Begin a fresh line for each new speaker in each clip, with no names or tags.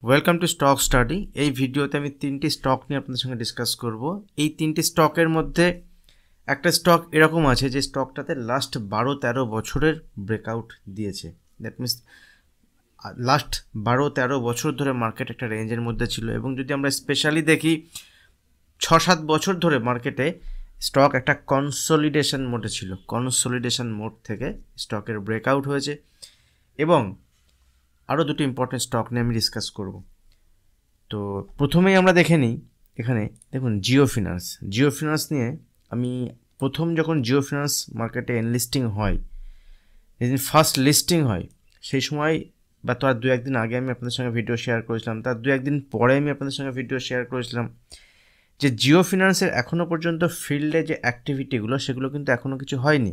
Welcome to stock study. এই ভিডিওতে আমি তিনটি স্টক নিয়ে আপনাদের সঙ্গে ডিসকাস করব। এই তিনটি স্টকের মধ্যে একটা স্টক এরকম আছে যে স্টকটাতে লাস্ট 12-13 বছরের ব্রেকআউট দিয়েছে। দ্যাট মিনস লাস্ট 12-13 বছর ধরে মার্কেট একটা রেঞ্জের মধ্যে ছিল, এবং যদি আমরা স্পেশালি দেখি 6-7 বছর ধরে মার্কেটে স্টক একটা কনসলিডেশন মোডে ছিল। কনসলিডেশন মোড থেকে স্টকের ব্রেকআউট হয়েছে, এবং আরও দুটো ইম্পর্টেন্ট স্টক নিয়ে আমি ডিসকাস করব। তো প্রথমেই আমরা দেখে নিই, এখানে দেখুন জিও ফিনান্স। জিও ফিনান্স নিয়ে আমি যখন জিও ফিনান্স মার্কেটে এনলিস্টিং হয়, যেদিন ফার্স্ট লিস্টিং হয় সেই সময় বা তার দু একদিন আগে আমি আপনাদের সঙ্গে ভিডিও শেয়ার করেছিলাম, তার দু একদিন পরে আমি আপনাদের সঙ্গে ভিডিও শেয়ার করেছিলাম যে জিও ফিনান্সের এখনও পর্যন্ত ফিল্ডে যে অ্যাক্টিভিটিগুলো সেগুলো কিন্তু এখনও কিছু হয়নি,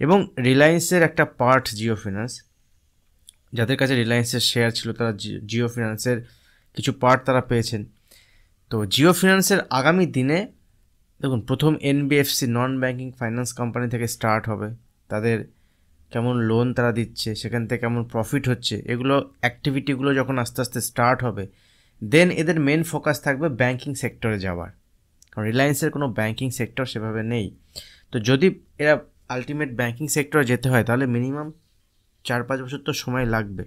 এবং রিলায়েন্সের একটা পার্ট জিও ফিনান্স, যাদের কাছে রিলায়েন্সের শেয়ার ছিল তারা জিও ফিনান্সের কিছু পার্ট তারা পেয়েছেন। তো জিও ফিনান্সের আগামী দিনে দেখুন, প্রথম NBFC non banking finance company থেকে স্টার্ট হবে, তাদের কেমন লোন তারা দিচ্ছে, সেখান থেকে কেমন প্রফিট হচ্ছে, এগুলো অ্যাক্টিভিটিগুলো যখন আস্তে আস্তে স্টার্ট হবে, দেন এদের মেন ফোকাস থাকবে ব্যাঙ্কিং সেক্টরে যাওয়ার, কারণ রিলায়েন্সের কোনো ব্যাঙ্কিং সেক্টর সেভাবে নেই। তো যদি এরা আলটিমেট ব্যাঙ্কিং সেক্টরে যেতে হয় তাহলে মিনিমাম 4-5 বছর তো সময় লাগবে।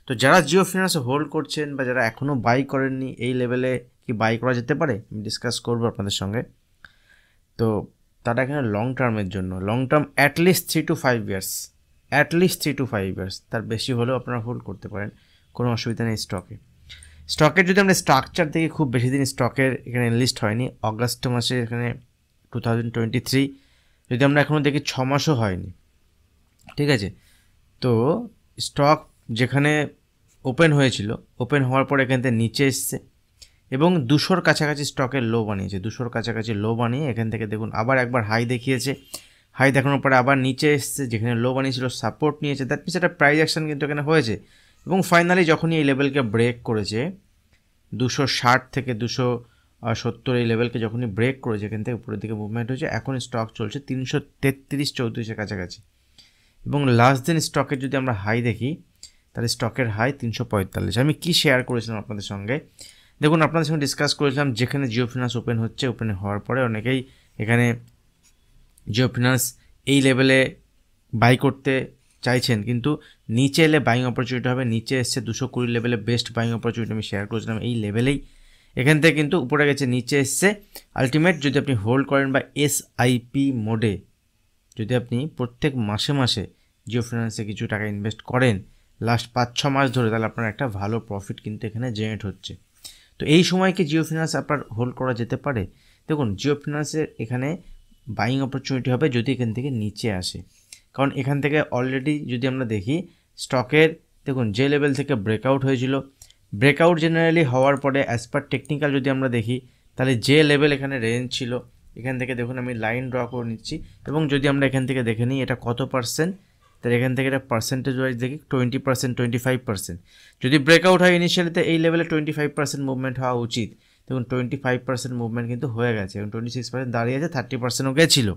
তো যারা জিও ফিনান্সে হোল্ড করছেন বা যারা এখনও বাই করেননি, এই লেভেলে কি বাই করা যেতে পারে আমি ডিসকাস করবো আপনাদের সঙ্গে। তো তারা এখানে লং টার্মের জন্য, long term at least 3 to 5 years, তার বেশি হলেও আপনারা হোল্ড করতে পারেন, কোনো অসুবিধা নেই স্টকের যদি আমরা স্ট্রাকচার দেখি, খুব বেশি দিন স্টকের এখানে লিস্ট হয়নি। অগাস্ট মাসে এখানে 2023, যদি আমরা এখনও দেখি 6 মাসও হয়নি, ঠিক আছে। তো স্টক যেখানে ওপেন হয়েছিল, ওপেন হওয়ার পর এখান থেকে নিচে এসছে এবং 200-র কাছাকাছি স্টকের লো বানিয়েছে, 200-র কাছাকাছি লো বানিয়ে এখান থেকে দেখুন আবার একবার হাই দেখিয়েছে, হাই দেখানোর পরে আবার নিচে এসছে, যেখানে লো বানিয়েছিল সাপোর্ট নিয়েছে, দ্যাট মিনস একটা প্রাইস অ্যাকশন কিন্তু এখানে হয়েছে, এবং ফাইনালি যখনই এই লেভেলকে ব্রেক করেছে 260 থেকে 270 এই লেভেলকে যখনই ব্রেক করেছে, এখান থেকে উপরের দিকে মুভমেন্ট হয়েছে। এখন স্টক চলছে 333-34-এর কাছাকাছি, এবং লাস্ট দিন স্টকের যদি আমরা হাই দেখি তাহলে স্টকের হাই 345। আমি কি শেয়ার করেছিলাম আপনাদের সঙ্গে, দেখুন আপনাদের সঙ্গে ডিসকাস করেছিলাম যেখানে জিও ফিনান্স ওপেন হচ্ছে, ওপেন হওয়ার পরে অনেকেই এখানে জিও ফিনান্স এই লেভেলে বাই করতে চাইছেন, কিন্তু নিচে এলে বাইং অপরচুনিটি হবে। নিচে এসছে 220 লেভেলে বেস্ট বাইং অপরচুনিটি আমি শেয়ার করেছিলাম এই লেভেলেই, এখান থেকে কিন্তু উপরে গেছে, নিচে এসছে। আলটিমেট যদি আপনি হোল্ড করেন বা এসআইপি মোডে যদি আপনি প্রত্যেক মাসে মাসে জিও ফিনান্সে কিছু টাকা ইনভেস্ট করেন লাস্ট 5-6 মাস ধরে, তাহলে আপনার একটা ভালো প্রফিট কিন্তু এখানে জেনারেট হচ্ছে। তো এই সময়কে জিও ফিনান্স আপনার হোল্ড করা যেতে পারে। দেখুন জিও ফিনান্সের এখানে বাইং অপরচুনিটি হবে যদি এখান থেকে নিচে আসে, কারণ এখান থেকে অলরেডি যদি আমরা দেখি স্টকের, দেখুন যে লেভেল থেকে ব্রেকআউট হয়েছিল, ব্রেকআউট জেনারেলি হওয়ার পরে অ্যাজ পার টেকনিক্যাল যদি আমরা দেখি তাহলে যে লেভেল এখানে রেঞ্জ ছিল, এখান থেকে দেখুন আমি লাইন ড্র করে নিচ্ছি, এবং যদি আমরা এখান থেকে দেখে নিই এটা কত পার্সেন্ট, তাহলে এখান থেকে এটা পার্সেন্টেজ ওয়াইজ দেখি 20%, 25%। যদি ব্রেকআউট হয় ইনিশিয়ালিতে এই লেভেলে 25% মুভমেন্ট হওয়া উচিত। দেখুন 25% মুভমেন্ট কিন্তু হয়ে গেছে, এবং 26% দাঁড়িয়ে আছে, 30%ও গেছিলো।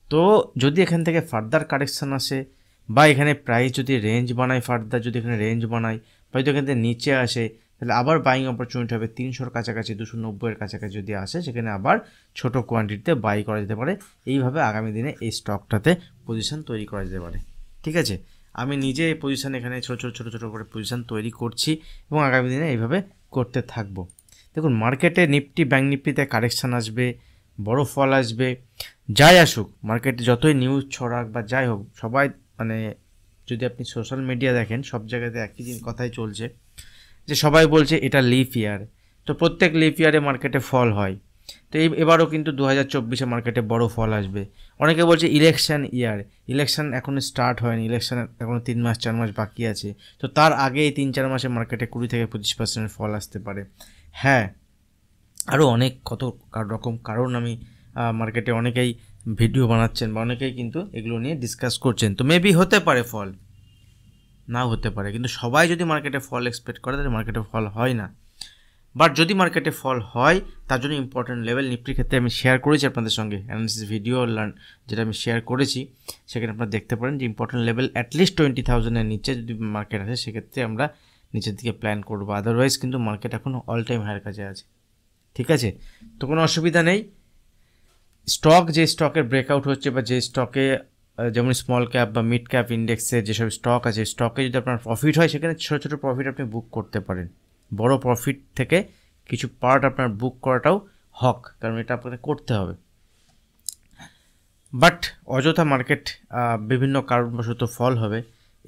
তো যদি এখান থেকে ফার্দার কারেকশান আসে বা এখানে প্রাইস যদি রেঞ্জ বানায়, ফার্দার যদি এখানে রেঞ্জ বানায় বা যদি এখান থেকে নিচে আসে, তাহলে আবার বাইং অপরচুনিটি হবে 300-র কাছাকাছি, 290-এর কাছাকাছি যদি আসে, সেখানে আবার ছোট কোয়ান্টিটিতে বাই করা যেতে পারে। এইভাবে আগামী দিনে এই স্টকটাতে পজিশন তৈরি করা যেতে পারে, ঠিক আছে। আমি নিজে এই পজিশন এখানে ছোটো করে পজিশন তৈরি করছি, এবং আগামী দিনে এইভাবে করতে থাকবো। দেখুন মার্কেটে নিফটি, ব্যাঙ্ক নিফটিতে কারেকশান আসবে, বড় ফল আসবে, যাই আসুক মার্কেটে, যতই নিউজ ছড়াক বা যাই হোক, সবাই মানে যদি আপনি সোশ্যাল মিডিয়া দেখেন সব জায়গাতে একই কথাই চলছে যে সবাই বলছে এটা লিফ ইয়ার। তো প্রত্যেক লিফ ইয়ারে মার্কেটে ফল হয়, তো এবারও কিন্তু 2024-এ মার্কেটে বড় ফল আসবে। অনেকে বলছে ইলেকশন ইয়ার, ইলেকশন এখনও স্টার্ট হয়নি, ইলেকশন এখনও 3-4 মাস বাকি আছে, তো তার আগে এই 3-4 মাসে মার্কেটে 20-25% ফল আসতে পারে। হ্যাঁ, আরও অনেক কত রকম কারণ আমি মার্কেটে অনেকেই ভিডিও বানাচ্ছেন বা অনেকেই কিন্তু এগুলো নিয়ে ডিসকাস করছেন। তো মেবি হতে পারে ফল, নাও হতে পারে, কিন্তু সবাই যদি মার্কেটে ফল এক্সপেক্ট করে তাহলে মার্কেটে ফল হয় না। বাট যদি মার্কেটে ফল হয় তার জন্য ইম্পর্টেন্ট লেভেল, নিফটির ক্ষেত্রে আমি শেয়ার করেছি আপনাদের সঙ্গে অ্যানালিসিস ভিডিও যেটা আমি শেয়ার করেছি, সেখানে আপনারা দেখতে পারেন যে ইম্পর্টেন্ট লেভেল অ্যাটলিস্ট 20,000-এর নিচে যদি মার্কেট আসে, সেক্ষেত্রে আমরা নিচের দিকে প্ল্যান করবো, আদারওয়াইজ কিন্তু মার্কেট এখন অল টাইম হাইয়ের কাছে আছে। ঠিক আছে, তো কোনো অসুবিধা নেই। স্টক যে স্টকের ব্রেকআউট হচ্ছে বা যে স্টকে যেমন স্মল ক্যাপ বা মিড ক্যাপ ইন্ডেক্সে যেসব স্টক আছে, স্টকে যদি আপনার প্রফিট হয় সেখানে ছোটো ছোটো প্রফিট আপনি বুক করতে পারেন। বড় প্রফিট থেকে কিছু পার্ট আপনার বুক করাটাও হক, কারণ এটা আপনাকে করতে হবে। বাট অযথা মার্কেট বিভিন্ন কারণবশত ফল হবে,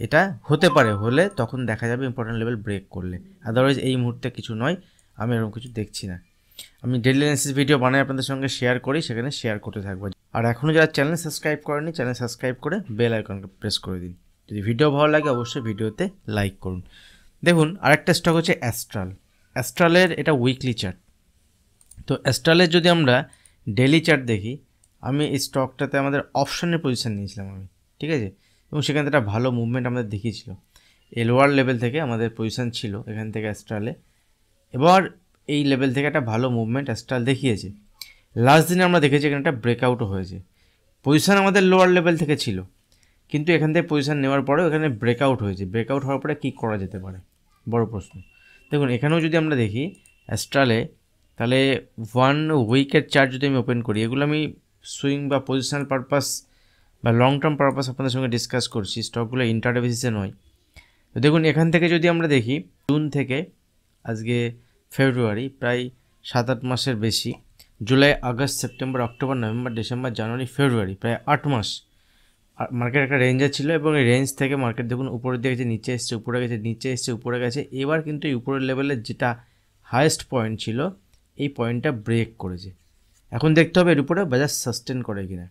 এটা হতে পারে, হলে তখন দেখা যাবে ইম্পর্টেন্ট লেভেল ব্রেক করলে। আদারওয়াইজ এই মুহূর্তে কিছু নয়, আমি এরকম কিছু দেখছি না। আমি ডেইলি অ্যানালিসিস ভিডিও বানাই আপনাদের সঙ্গে শেয়ার করি, সেখানে শেয়ার করতে থাকবো। আর এখনও যারা চ্যানেল সাবস্ক্রাইব করেনি, চ্যানেল সাবস্ক্রাইব করে বেল আইকনকে প্রেস করে দিন। যদি ভিডিও ভালো লাগে অবশ্যই ভিডিওতে লাইক করুন। দেখুন আরেকটা স্টক হচ্ছে অ্যাস্ট্রাল। অ্যাস্ট্রালের এটা উইকলি চার্ট। তো অ্যাস্ট্রালের যদি আমরা ডেইলি চার্ট দেখি, আমি এই স্টকটাতে আমাদের অপশানের পজিশান নিয়েছিলাম আমি, ঠিক আছে, এবং সেখান থেকে একটা ভালো মুভমেন্ট আমাদের দেখিয়েছিল। লোয়ার লেভেল থেকে আমাদের পজিশান ছিল এখান থেকে অ্যাস্ট্রালে, এবার এই লেভেল থেকে একটা ভালো মুভমেন্ট অ্যাস্ট্রাল দেখিয়েছে। লাস্ট দিনে আমরা দেখেছি এখানে একটা ব্রেকআউটও হয়েছে। পজিশান আমাদের লোয়ার লেভেল থেকে ছিল, কিন্তু এখান থেকে পজিশান নেওয়ার পরেও এখানে ব্রেকআউট হয়েছে। ব্রেকআউট হওয়ার পরে কী করা যেতে পারে, বড় প্রশ্ন। দেখুন এখানেও যদি আমরা দেখি অ্যাস্ট্রালে, তাহলে 1 উইকের চার্ট যদি আমি ওপেন করি, এগুলো আমি সুইং বা পজিশনাল পারপাস বা লং টার্ম পারপাস আপনাদের সঙ্গে ডিসকাস করছি, স্টকগুলো ইন্টারডে বেসিসে নয়। তো দেখুন এখান থেকে যদি আমরা দেখি, জুন থেকে আজকে ফেব্রুয়ারি, প্রায় 7-8 মাসের বেশি, July, August, September, October, November, December, January, February, প্রায় 8 মাস মার্কেট একটা রেঞ্জে ছিল, এবং এই রেঞ্জ থেকে মার্কেট দেখুন উপরের দিকে গেছে, নিচে এসছে, উপরে গেছে, নিচে এসছে, উপরে গেছে। এবার কিন্তু এই উপরের লেভেলের যেটা হায়েস্ট পয়েন্ট ছিল, এই পয়েন্টটা ব্রেক করেছে। এখন দেখতে হবে এর উপরে বাজার সাস্টেন করে কিনা।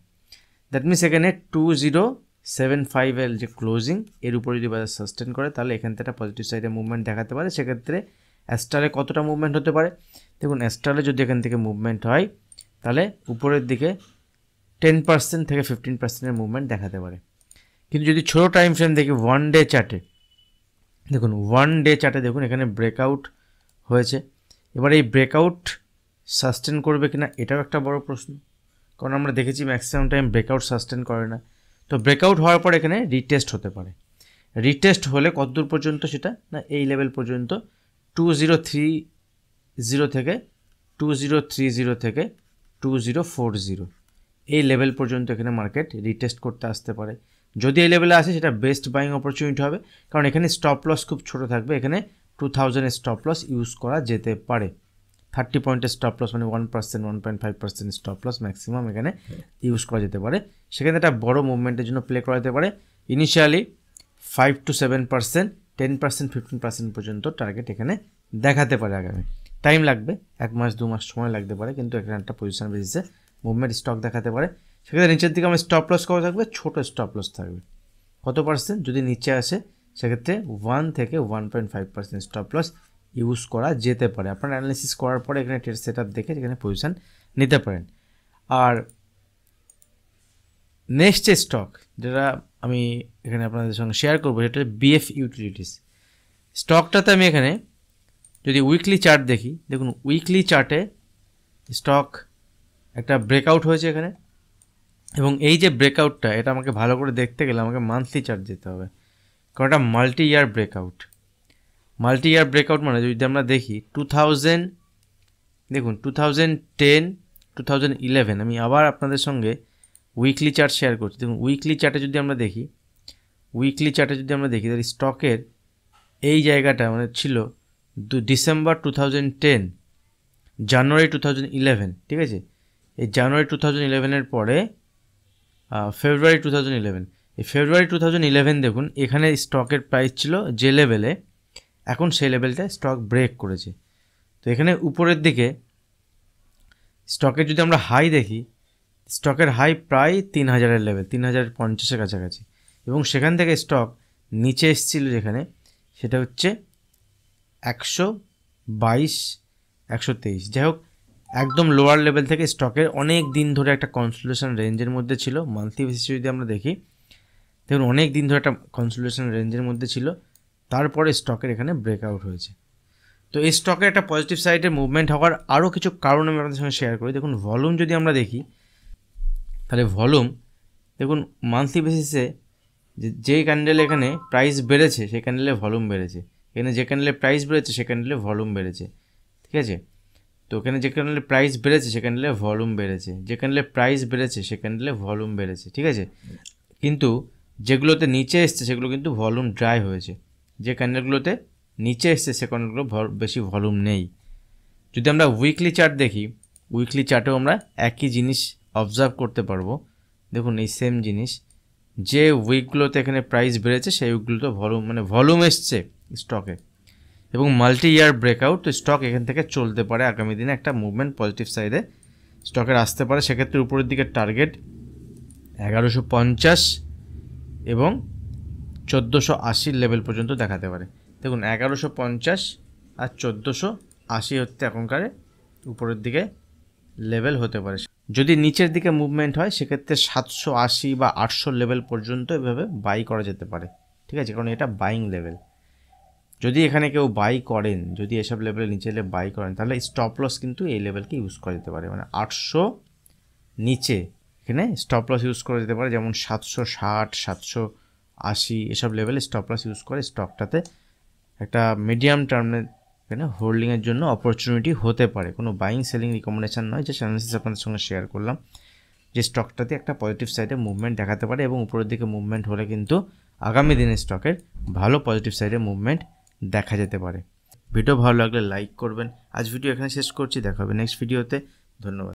দ্যাট মিনস এখানে 2075 এর যে ক্লোজিং, এর উপরে যদি বাজার সাস্টেন করে, তাহলে এখান থেকে একটা পজিটিভ সাইডে মুভমেন্ট দেখাতে পারে। সেক্ষেত্রে অ্যাস্ট্রালে কতটা মুভমেন্ট হতে পারে, দেখুন অ্যাস্ট্রালে যদি এখান থেকে মুভমেন্ট হয়, তাহলে উপরের দিকে 10% থেকে 15%-এর মুভমেন্ট দেখাতে পারে। কিন্তু যদি ছোটো টাইম ফ্রেম দেখি, 1 ডে চার্টে দেখুন, 1 ডে চার্টে দেখুন এখানে ব্রেকআউট হয়েছে। এবার এই ব্রেকআউট সাস্টেন করবে কিনা এটাও একটা বড় প্রশ্ন, কারণ আমরা দেখেছি ম্যাক্সিমাম টাইম ব্রেকআউট সাস্টেন করে না। তো ব্রেকআউট হওয়ার পর এখানে রিটেস্ট হতে পারে। রিটেস্ট হলে কতদূর পর্যন্ত, সেটা না এই লেভেল পর্যন্ত, 2030 থেকে 2030 থেকে 2040, এই লেভেল পর্যন্ত এখানে মার্কেট রিটেস্ট করতে আসতে পারে। যদি এই লেভেলে আসে সেটা বেস্ট বাইং অপরচুনিটি হবে, কারণ এখানে স্টপ লস খুব ছোট থাকবে। এখানে 2000 স্টপ লস ইউজ করা যেতে পারে। 30 পয়েন্টের স্টপ লস মানে 1%, 1.5% স্টপ লস ম্যাক্সিমাম এখানে ইউজ করা যেতে পারে। সেখানে একটা বড় মুভমেন্টের জন্য প্লে করা যেতে পারে। ইনিশিয়ালি 5 to 7%, 10%, 15% পর্যন্ত টার্গেট এখানে দেখাতে পারে। আগামী টাইম লাগবে, 1 মাস 2 মাস সময় লাগতে পারে, কিন্তু এখানে একটা পজিশন বেসিসে মুভমেন্ট স্টক দেখাতে পারে। সেক্ষেত্রে নিচের দিকে আমার স্টপ লস করা থাকবে, ছোট স্টপ লস থাকবে। কত পার্সেন্ট যদি নিচে আসে, সেক্ষেত্রে 1 থেকে 1.5% স্টপ লস ইউজ করা যেতে পারে। আপনার অ্যানালিসিস করার পরে এখানে ট্রেড সেট আপ দেখে এখানে পজিশন নিতে পারেন। আর নেক্সট যে স্টক যেটা আমি এখানে আপনাদের সঙ্গে শেয়ার করবো, সেটা হচ্ছে বিএফ ইউটিলিটিস। স্টকটাতে আমি এখানে যদি উইকলি চার্ট দেখি, দেখুন উইকলি চার্টে স্টক একটা ব্রেকআউট হয়েছে এখানে, এবং এই যে ব্রেকআউটটা, এটা আমাকে ভালো করে দেখতে গেলে আমাকে মান্থলি চার্ট যেতে হবে, কারণ এটা মাল্টি ইয়ার ব্রেকআউট। মাল্টি ইয়ার ব্রেকআউট মানে যদি আমরা দেখি 2000, দেখুন 2010, 2011, আমি আবার আপনাদের সঙ্গে উইকলি চার্ট শেয়ার করছি। দেখুন উইকলি চার্টে যদি আমরা দেখি, তাহলে স্টকের এই জায়গাটা মানে ছিল ডিসেম্বর 2010, জানুয়ারি 2011, ঠিক আছে। এই জানুয়ারি 2011-এর পরে ফেব্রুয়ারি 2011, এই ফেব্রুয়ারি 2011 দেখুন এখানে স্টকের প্রাইস ছিল যে লেভেলে, এখন সেই লেভেলটায় স্টক ব্রেক করেছে। তো এখানে উপরের দিকে স্টকের যদি আমরা হাই দেখি, স্টকের হাই প্রায় 3000-এর লেভেল, 3050-এর কাছাকাছি, এবং সেখান থেকে স্টক নিচে এসেছিল যেখানে, সেটা হচ্ছে 122, 123। যাই হোক, একদম লোয়ার লেভেল থেকে স্টকের অনেক দিন ধরে একটা কনসোলিডেশন রেঞ্জের মধ্যে ছিল। মান্থলি বেসিসে যদি আমরা দেখি, দেখুন অনেক দিন ধরে একটা কনসোলিডেশন রেঞ্জের মধ্যে ছিল, তারপরে স্টকের এখানে ব্রেকআউট হয়েছে। তো এই স্টকের একটা পজিটিভ সাইডে মুভমেন্ট হওয়ার আরও কিছু কারণ আমি আপনাদের সঙ্গে শেয়ার করি। দেখুন ভলিউম যদি আমরা দেখি, তাহলে ভলিউম দেখুন মান্থলি বেসিসে যেই ক্যান্ডেলে এখানে প্রাইস বেড়েছে, সেই ক্যান্ডেলে ভলিউম বেড়েছে। এখানে যে ক্যান্ডেলে প্রাইস বেড়েছে সে ক্যান্ডেলে ভলিউম বেড়েছে, ঠিক আছে। তো এখানে যে ক্যান্ডেলে প্রাইস বেড়েছে সে ক্যান্ডেলে ভলিউম বেড়েছে, যে ক্যান্ডেলে প্রাইস বেড়েছে সে ক্যান্ডেলে ভলিউম বেড়েছে, ঠিক আছে। কিন্তু যেগুলোতে নিচে এসছে সেগুলো কিন্তু ভলিউম ড্রাই হয়েছে, যে ক্যান্ডেলগুলোতে নিচে এসছে সে ক্যান্ডেলগুলো বেশি ভলিউম নেই। যদি আমরা উইকলি চার্ট দেখি, উইকলি চার্টেও আমরা একই জিনিস অবজার্ভ করতে পারবো। দেখুন এই সেম জিনিস, যে উইকগুলোতে এখানে প্রাইস বেড়েছে সেই উইকগুলোতে ভলিউম এসছে স্টকে এবং মাল্টি ইয়ার ব্রেকআউট, তো স্টক এখান থেকে চলতে পারে আগামী দিনে একটা মুভমেন্ট পজিটিভ সাইডে স্টকের আসতে পারে। সেক্ষেত্রে উপরের দিকে টার্গেট 1150 এবং 1480 লেভেল পর্যন্ত দেখাতে পারে। দেখুন 1150 আর 1480 হচ্ছে এখনকার উপরের দিকে লেভেল হতে পারে। যদি নিচের দিকে মুভমেন্ট হয় সেক্ষেত্রে 780 বা 800 লেভেল পর্যন্ত এভাবে বাই করা যেতে পারে, ঠিক আছে, কারণ এটা বাইং লেভেল। যদি এখানে কেউ বাই করেন, যদি এসব লেভেলের নিচে বাই করেন, তাহলে স্টপ লস কিন্তু এই লেভেলকে ইউজ করা যেতে পারে, মানে 800 নিচে এখানে স্টপ লস ইউজ করা যেতে পারে, যেমন 760 780 এসব লেভেলে স্টপ লস ইউজ করে স্টকটাতে একটা মিডিয়াম টার্মে এখানে হোল্ডিংয়ের জন্য অপরচুনিটি হতে পারে। কোনো বাইং সেলিং রিকমেন্ডেশন নয়, যে অ্যানালিসিস আপনাদের সঙ্গে শেয়ার করলাম, যে স্টকটাতে একটা পজিটিভ সাইডে মুভমেন্ট দেখাতে পারে এবং উপরের দিকে মুভমেন্ট হলে কিন্তু আগামী দিনে স্টকের ভালো পজিটিভ সাইডে মুভমেন্ট দেখা যেতে পারে। ভিডিও ভালো লাগলে লাইক করবেন। আজ ভিডিও এখানে শেষ করছি, দেখা হবে নেক্সট ভিডিওতে। ধন্যবাদ।